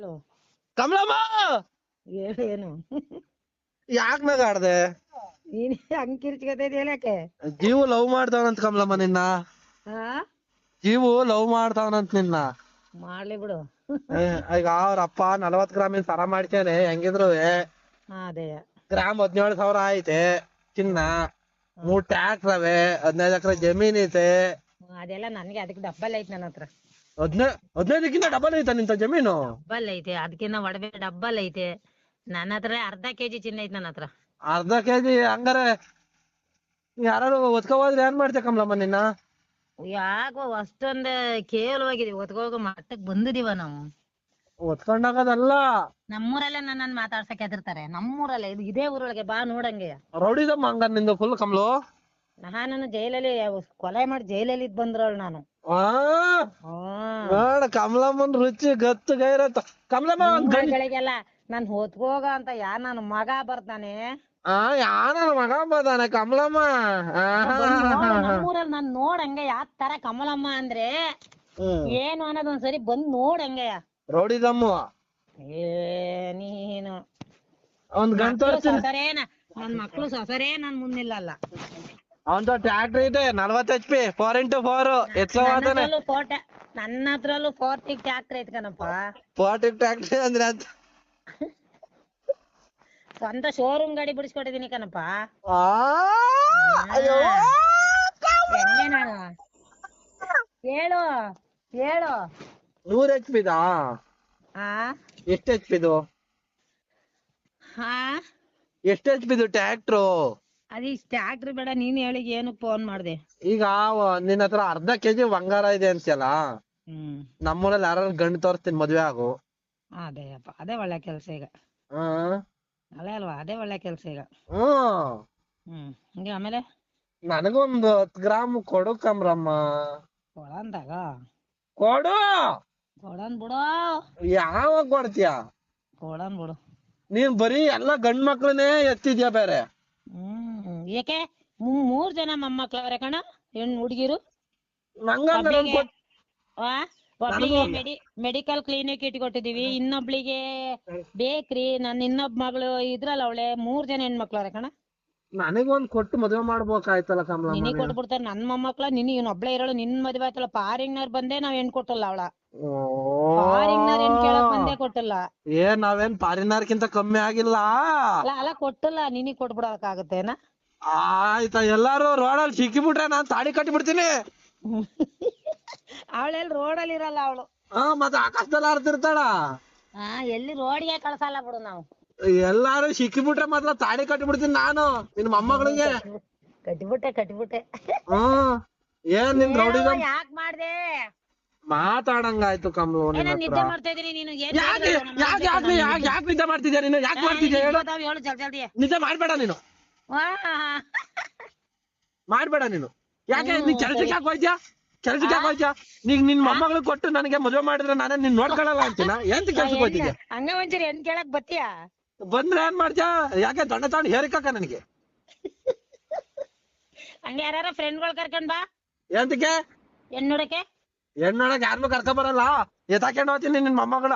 Hello. Kamalamma ಏನು ಯಾಕ್ ನಗಾಡ್ದೆ? ನೀನ್ ಹಂಗ್ ಕಿರ್ಚ್ಕೊತಿದ್ಯಲ್ಲ ಯಾಕೆ? ಜೀವು ಲವ್ ಮಾಡ್ತಾವನಂತ ಕಮಲಮ್ಮ ನಿನ್ನ. ಹಾ ಜೀವು ಲವ್ ಮಾಡ್ತಾವನಂತ ನಿನ್ನ. ಮಾಡ್ಲಿ ಬಿಡು. ಈಗ ಅವ್ರ ಅಪ್ಪ 40 ಗ್ರಾಮಿನ ಸರ ಮಾಡ್ತೇನೆ ಹೆಂಗಿದ್ರು ಅದೇ ಗ್ರಾಮ್ 17,000 ಐತೆ ಚಿನ್ನ. 3 ಟ್ರ್ಯಾಕ್ಟರ್ ಅವೆ, 15 ಎಕರೆ ಜಮೀನ್ ಐತೆ. ಅದೆಲ್ಲ ನನ್ಗೆ ಅದಕ್ಕೆ ಡಬ್ಬಲ್ ಐತೆ ನನ್ನ ಹತ್ರ. 15ಕ್ಕಿಂತ ಡಬಲ್ ಐತ ನಿಂತ ಜಮೀನು? ಡಬ್ಬಲ್ ಐತೆ, ಅದಕ್ಕಿಂತ ಒಡವೆ ಡಬ್ಬಲ್ ಐತೆ. ನನ್ನ ಹತ್ರ ಅರ್ಧ ಕೆಜಿ ಚಿನ್ನ ಐತೆ ನನ್ನ ಹತ್ರ. ಅರ್ಧ ಕೆಜಿ ಹಂಗಾರೆ ಯಾರು ಒತ್ಕೊ ಹೋದ್ರೆ ಏನ್ ಮಾಡ್ತೀಯ ಕಮಲಮ್ಮ ನಿನ್ನ? ಯಾಕೋ ಅಷ್ಟೊಂದ್ ಕೇವಲವಾಗಿದೀವಿ, ಒತ್ಕೋಗೋ ಮಟ್ಟಕ್ ಬಂದಿದೀವ ನಾವು. ಒತ್ಕೊಂಡಾಗದಲ್ಲ, ನಮ್ಮೂರಲ್ಲೇ ನನ್ನ ಮಾತಾಡ್ಸಕ್ ಹೆದರ್ತಾರೆ. ನಮ್ಮೂರಲ್ಲೇ, ಇದೇ ಊರೊಳಗೆ ಬಾ ನೋಡಂಗೆ. ರೌಡಿಸಮ್ ಹಂಗ ನಿಂದು ಫುಲ್ ಕಮಲು. ನಾನು ಜೈಲಲ್ಲಿ ಕೊಲೆ ಮಾಡಿ ಜೈಲಲ್ಲಿ ಇದ್ ಬಂದ್ರವಳು ನಾನು. ನೋಡ ಕಮಲಮ್ಮನ್ ರುಚಿ ಗತ್ತು ಗೈರತ್ತ. ಕಮಲಮ್ಮ ಒಂದ್ ಗಂಡ ಗಳಿಗೆಲ್ಲ ನಾನ್ ಹೊತ್ಕೋಗ ಅಂತ ಯಾರ್ ನನ್ನ ಮಗ ಬರ್ತಾನೆ. ಯಾರ ಮಗ ಬದಾನೆ ಕಮಲಮ್ಮ? ನಮ್ಮೂರಲ್ಲಿ ನಾನ್ ನೋಡಂಗೆ ಯಾವ ತರ ಕಮಲಮ್ಮ ಅಂದ್ರೆ ಏನು ಅನ್ನೋದ್ ಒಂದ್ಸರಿ ಬಂದ್ ನೋಡಂಗೆ. ರೌಡಿಸಮ್ ನೀನು ಒಂದ್ ಗಂಟೆ ಸೊಸರೇನ ನನ್ ಮಕ್ಳು ಸೊಸರೇ ನನ್ ಮುಂದಿಲ್ಲಲ್ಲ. ಅವಂತ ಟ್ರ್ಯಾಕ್ಟರ್ ಇದೆ 40 HP 4x4 ಎತ್ಸವಾದಾನೆ. ನನ್ನ ಹತ್ರಲ್ಲೂ 40 ಟ್ರ್ಯಾಕ್ಟರ್ ಐತ್ ಕಣಪ್ಪ. 40 ಟ್ರ್ಯಾಕ್ಟರ್ ಅಂದ್ರೆ ಅಂತ ಸ್ವಂತ ಶೋರೂಮ್ ಗಾಡಿ ಬಿಡಿಸ್ಕೊಟ್ಟಿದೀನಿ ಕಣಪ್ಪ. ಹೆಂಗೆ ನಾನು ಹೇಳು ಹೇಳು. 100 HP ದಾ? ಎಷ್ಟು HP ಇದು? ಎಷ್ಟು HP ಇದು ಟ್ರ್ಯಾಕ್ಟ್ರು? ಅದೇ ಟ್ರ್ಯಾಕ್ಟರ್ ಬೇಡ, ನೀನ್ ಹೇಳಿ ಏನಕ್ ಫೋನ್ ಮಾಡ್ದೆ? ಈಗ ನಿನ್ನ ಹತ್ರ ಅರ್ಧ ಕೆಜಿ ಬಂಗಾರ ಇದೆ ಅಂತೀಯಲ್ಲ, ನಮ್ಮೂರಲ್ಲಿ ಯಾರು ಗಂಡು ತೋರಿಸ್ತೀನಿ ಮದ್ವೆ ಆಗು. ಅದೇ ಅಪ್ಪ, ಅದೇ ಒಳ್ಳೆ ಕೆಲ್ಸ ಈಗ. ಅಲ್ಲೇ ಅಲ್ವಾ, ಅದೇ ಒಳ್ಳೆ ಕೆಲ್ಸ ಈಗ. ಹಿಂಗೆ ಆಮೇಲೆ ನನಗೊಂದು 10 ಗ್ರಾಮ್ ಕೊಡು ಕಮ್ರಮ್ಮ. ಕೊಡಂದಾಗ ಕೊಡು. ಕೊಡನ್ ಬಿಡು. ಯಾವಾಗ ಕೊಡ್ತೀಯ? ಕೊಡನ್ ಬಿಡು. ನೀನ್ ಬರೀ ಎಲ್ಲ ಗಂಡ್ ಮಕ್ಳನ್ನೇ ಎತ್ತಿದ್ಯಾ ಬೇರೆ. ಯಾಕೆ 3 ಜನ ಮೊಮ್ಮಕ್ಳವ್ರೆ ಕಣ, ಹೆಣ್ಣು ಹುಡುಗಿರು. ಒಬ್ಳಿಗೆ ಮೆಡಿಕಲ್ ಕ್ಲಿನಿಕ್ ಇಟ್ಕೊಟ್ಟಿದೀವಿ, ಇನ್ನೊಬ್ಳಿಗೆ ಬೇಕ್ರಿ, ನನ್ನ ಇನ್ನೊಬ್ ಮಗಳು ಇದ್ರಲ್ಲ ಅವಳೆ. 3 ಜನ ಹೆಣ್ಮಕ್ಳವ್ರೆ ಕಣ. ನನಗೊಂದ್ ಕೊಟ್ಟು ಮದ್ವೆ ಮಾಡ್ಬೇಕಾಯ್ತಲ್ಲ ಕಮಲಮ್ಮ. ನಿನಗ್ ಕೊಟ್ಬಿಡ್ತಾರ ನನ್ ಮೊಮ್ಮಕ್ಳ. ನಿನ್ ಒಬ್ಳೆ ಇರೋಳು, ನಿನ್ ಮದ್ವೆ ಆಯ್ತಲ್ಲ. ಪಾರಿಂಗ್ನರ್ ಬಂದೇ ನಾವ್ ಹೆಣ್ ಕೊಟ್ಟಲ್ಲ ಅವಳ. ಪಾರಿಂಗ್ನರ್ ಹೆಣ್ ಕೇಳಕ್ ಬಂದೇ ಕೊಟ್ಟಲ್ಲ. ನಾವೇನ್ ಪಾರಿನಾರ್ಕಿಂತ ಕಮ್ಮಿ ಆಗಿಲ್ಲ. ಅಲ್ಲ ಕೊಟ್ಟಲ್ಲ, ನಿನಗ್ ಕೊಟ್ಬಿಡಕ್ಕಾಗತ್ತೇನ? ಆಯ್ತಾ, ಎಲ್ಲಾರು ರೋಡಲ್ಲಿ ಸಿಕ್ಕಿಬಿಟ್ರೆ ನಾನ್ ತಾಳಿ ಕಟ್ಟಿಬಿಡ್ತೀನಿ. ಅವಳೆಲ್ ರೋಡಲ್ಲಿ ಇರಲ್ಲ ಅವಳು. ಮತ್ತೆ ಆಕಾಶದಲ್ಲಿ ಹಾರ್ತಿರ್ತಾಳ. ಎಲ್ಲಿ ರೋಡ್ಗೆ ಕಳ್ಸಲ್ಲ ಬಿಡು ನಾವು. ಎಲ್ಲಾರು ಸಿಕ್ಕಿಬಿಟ್ರೆ ಮಾತ್ರ ತಾಳಿ ಕಟ್ಟಿಬಿಡ್ತೀನಿ ನಾನು ನಿನ್ ಮೊಮ್ಮಗಳಿಗೆ. ಕಟ್ಟಿಬಿಟ್ಟೆ. ಏನ್ ನಿನ್ ರೌಡಿಸಮ್ ಯಾಕ್ ಮಾಡ್ದೆ? ಮಾತಾಡಂಗಾಯ್ತು ಕಮಲು. ನಿದ್ದೆ ಮಾಡ್ತಾ ಇದೀನಿ. ನೀನು ಯಾಕೆ ನಿದ್ದೆ ಮಾಡ್ತಿದ್ಯಾ ನೀನು? ಯಾಕೆ ಮಾಡ್ತಿದ್ಯಾ ಹೇಳು? ಜಲ್ದಿ ನಿದ್ದೆ ಮಾಡ್ಬೇಡ ನೀನು, ಮಾಡ್ಬೇಡ ನೀನು. ಯಾಕೆ ನೀನ್ ಕೆಲ್ಸಕ್ಕೆ ಯಾಕೆ ಹೋಯ್ತ್ಯಾ? ನೀನ್ ನಿನ್ ಮೊಮ್ಮಗಳು ಕೊಟ್ಟು ನನಗೆ ಮದುವೆ ಮಾಡಿದ್ರೆ ನಾನೇ ನಿನ್ ನೋಡ್ಕೊಳಲ್ಲ ಅಂತೀನ? ಎಂತ ಕೆಲ್ಸಕ್ಕೆ ಹೋಯ್ತಿದ್ಯಾ? ಹಂಗ ಒಂಚೂರು ಹೆಣ್ ಕೇಳಕ್ ಬತ್ತೀಯಾ? ಬಂದ್ರೆ ಏನ್ ಮಾಡ್ತ್ಯಾ? ಯಾಕೆ ದೊಡ್ಡ ತಗೊಂಡು ಹೇರಿಕಾಕ ನನಗೆ? ಹಂಗ ಯಾರ ಫ್ರೆಂಡ್ಗಳು ಕರ್ಕೊಂಡ್ ಬಾ. ಎಂತಕ್ಕೆ? ಹೆಣ್ಣೋಡಕ್ಕೆ ಯಾರನ್ನೂ ಕರ್ಕೊ ಬರಲ್ಲ, ಎತ್ತಾಕೊಂಡು ಹೋಗ್ತೀನಿ ನಿನ್ ಮೊಮ್ಮಗಳ.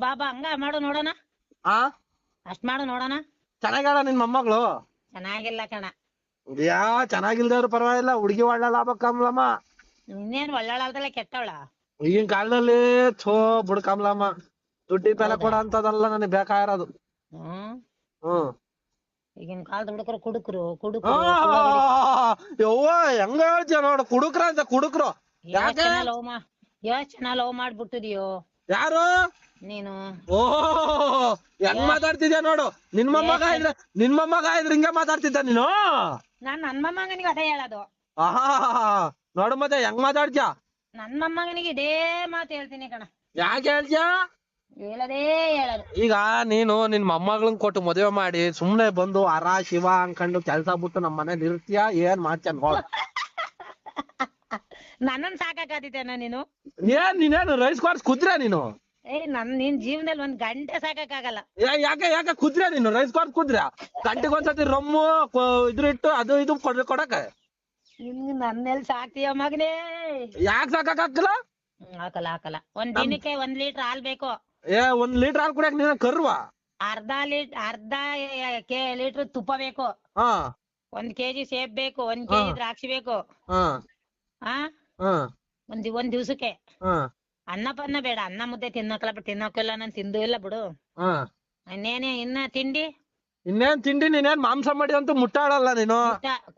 ಬಾಬಾ ಹಂಗ ಮಾಡು ನೋಡೋಣ. ಅಷ್ಟ್ ಮಾಡು ನೋಡೋಣ. ಚೆನ್ನಾಗಲ್ಲ ನಿನ್ ಮೊಮ್ಮಗಳು? ಚೆನ್ನಾಗಿಲ್ಲ ಕಣ. ಚೆನ್ನಾಗಿಲ್ದವ್ರು ಪರವಾಗಿಲ್ಲ, ಹುಡುಗಿ ಒಳ್ಳೆ ಕಮಲಮ್ಮ. ಇನ್ನೇನ್ ಒಳ್ಳಾಳಲ್ದಲ್ಲ ಕೆಟ್ಟವಳ? ಈಗಿನ ಕಾಲದಲ್ಲಿ ಬಿಡು ಕಮಲಮ್ಮ, ದುಡ್ಡಿ ಬೆಲೆ ಕೊಡ ಅಂತದಲ್ಲ ನನಗೆ ಬೇಕಾಗಿರೋದು. ಈಗಿನ ಕಾಲದ ಹುಡುಗರು ಕುಡುಕ್ರು. ಯವ್ವ ಹೆಂಗ ಹೇಳ್ತೀಯ ನೋಡು, ಕುಡುಕ್ರ ಅಂತ ಕುಡುಕ್ರು. ಎಷ್ಟ್ ಜನ ಲವ್ ಮಾಡ್ಬಿಟ್ಟಿದ್ಯೋ? ಯಾರು ನೀನು? ಹೆಂಗ್ ಮಾತಾಡ್ತಿದ್ಯಾ ನೋಡು. ನಿನ್ ಮೊಮ್ಮಗ ಇದ್ರೆ ಹಿಂಗ ಮಾತಾಡ್ತಿದ್ದ ನೀನು? ನನ್ ಮೊಮ್ಮಗನಿಗೆ ಅದೇ ಹೇಳೋದು. ನೋಡು ಮತ್ತೆ ಹೆಂಗ್ ಮಾತಾಡ್ತೀಯ. ನನ್ ಮೊಮ್ಮಗನಿಗೆ ಇದೇ ಮಾತು ಹೇಳ್ತೀನಿ ಕಣ. ಯಾಕೆ ಹೇಳ್ತೀಯ? ಹೇಳೋದೇ ಹೇಳೋದು. ಈಗ ನೀನು ನಿನ್ ಮೊಮ್ಮಗಳನ್ ಕೊಟ್ಟು ಮದುವೆ ಮಾಡಿ ಸುಮ್ನೆ ಬಂದು ಹರ ಶಿವ ಅನ್ಕೊಂಡು ಕೆಲ್ಸ ಬಿಟ್ಟು ನಮ್ ಮನೇಲಿ ಇರ್ತೀಯ, ಏನ್ ಮಾಡ್ತೀಯ ನೋಡು. ನನ್ನನ್ ಸಾಕಾಗತ್ತಿದ್ದೇನ ನೀನು? ನೀನೇನು ರೈಸ್ ಕೋರ್ಸ್ ಕುದ್ರೆ ನೀನು? ನಿನ್ ಜೀವನದಲ್ಲಿ 1 ಗಂಟೆ ಸಾಕಾಗಲ್ಲ. ಯಾಕೆ ಕುದ್ರೆ ನೀನು? ರೈಸ್ ಕೋರ್ಸ್ ಕುದ್ರೆ ಗಂಟೆಗೊಂದ್ಸತಿ ರೊಮ್ಮು ಇದ್ರ ಇಟ್ಟು ಅದು ಇದು ಕೊಡಕ ನಿಮ್ಗೆ ನನ್ನೆಲ್ ಸಾಕ್ತೀಯ ಮಗನೇ? ಯಾಕೆ ಸಾಕಾಗಲ್ಲ? ಹಾಕಲ್ಲ. 1 ದಿನಕ್ಕೆ 1 ಲೀಟರ್ ಹಾಲ್ ಬೇಕು. 1 ಲೀಟರ್ ಹಾಲು ಕುಡಿಯಕ್ ನೀನ್ ಕರ್ವಾ? ಅರ್ಧ ಲೀಟರ್ ತುಪ್ಪ ಬೇಕು, ಹಾ 1 kg ಸೇಬ್ ಬೇಕು, 1 kg ದ್ರಾಕ್ಷಿ ಬೇಕು. ಹಾ ಆ ಹಾ ಒಂದ್ ದಿವ್ಸಕ್ಕೆ ಹಾ ಅನ್ನ ಪನ್ನ ಬೇಡ, ಅನ್ನ ಮುದ್ದೆ ತಿನ್ನೋಕಿಲ್ಲ ನಾನು ತಿಂದು ಇಲ್ಲ ಬಿಡು. ಹಾ ಇನ್ನೇನೆ ಇನ್ನ ತಿಂಡಿ? ಇನ್ನೇನ್ ತಿಂಡಿ? ನೀನೇನ್ ಮಾಂಸ ಮಾಡಿ ಅಂತೂ ಮುಟ್ಟಾಡಲ್ಲ ನೀನು.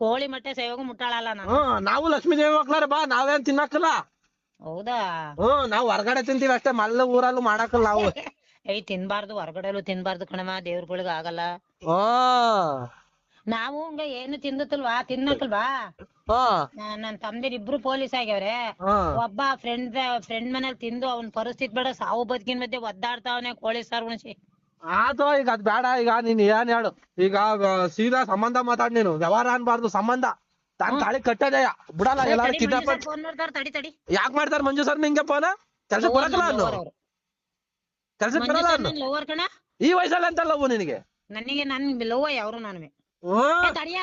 ಕೋಳಿ ಮೊಟ್ಟೆ ಸೇವಗೂ ಮುಟ್ಟಾಳಲ್ಲ ನಾನು. ನಾವು ಲಕ್ಷ್ಮೀ ದೇವಿ ಮಕ್ಳಾರ ಬಾ, ನಾವೇನ್ ತಿನ್ನಕ್ಕಲ್ಲ. ಹೌದಾ? ನಾವ್ ಹೊರಗಡೆ ತಿಂತೀವಿ ಅಷ್ಟೇ, ಮಲ್ಲ ಊರಲ್ಲೂ ಮಾಡಕ್ಕಲ್ಲ ನಾವು. ತಿನ್ಬಾರ್ದು, ಹೊರಗಡೆಲು ತಿನ್ಬಾರ್ದು ಕಣಮ್ಮ, ದೇವ್ರಗಳಿಗೆ ಆಗಲ್ಲ. ನಾವು ಹಂಗ ಏನು ತಿನ್ನಕಲ್ವಾ. ನನ್ ತಮ್ದಿರ್ ಇಬ್ರು ಪೊಲೀಸ್ ಆಗ್ಯಾವ್ರೆ. ಒಬ್ಬ ಫ್ರೆಂಡ್ ಮನೇಲಿ ತಿಂದು ಅವ್ನ್ ಪರಿಸ್ಥಿತಿ ಬೇಡ, ಸಾವು ಬದುಕಿನ ಮಧ್ಯೆ ಒದ್ದಾಡ್ತಾವನೆ ಕೋಳಿ ಸಾರ್ ಉಣಿಸಿ. ಆತೋ ಈಗ ಅದ್ ಬೇಡ. ಈಗ ನೀನ್ ಏನ್ ಹೇಳು, ಈಗ ಸೀದಾ ಸಂಬಂಧ ಮಾತಾಡ್, ನೀನು ವ್ಯವಹಾರ ಅನ್ಬಾರ್ದು, ಸಂಬಂಧ. ತಾನ್ ತಾಳಿ ಕಟ್ಟದೆಯ ಬಿಡಲ್ಲ. ಎಲ್ಲಾರು ಕಿಡ್ನಾಪ್ ಫೋನ್ ಮಾಡ್ತಾರ, ತಡಿ. ಯಾಕೆ ಮಾಡ್ತಾರ ಮಂಜು ಸರ್ ನಿಂಗೆ ಫೋನ್? ಕೆಲ್ಸಕ್ಕೆ ಬರಕಲ್ಲ ಅನ್ನು, ಕೆಲ್ಸಕ್ಕೆ ಬರಲ್ಲ ಅನ್ನು. ಲವರ್ ಕಣ ಈ ವಯಸ್ಸಲ್ಲಿ ಅಂತ ಲವ್ ನಿನಗೆ? ನನಗೆ ನನ್ ಲವ್ ಯಾವ್ರು ನಾನು. ತಡಿಯ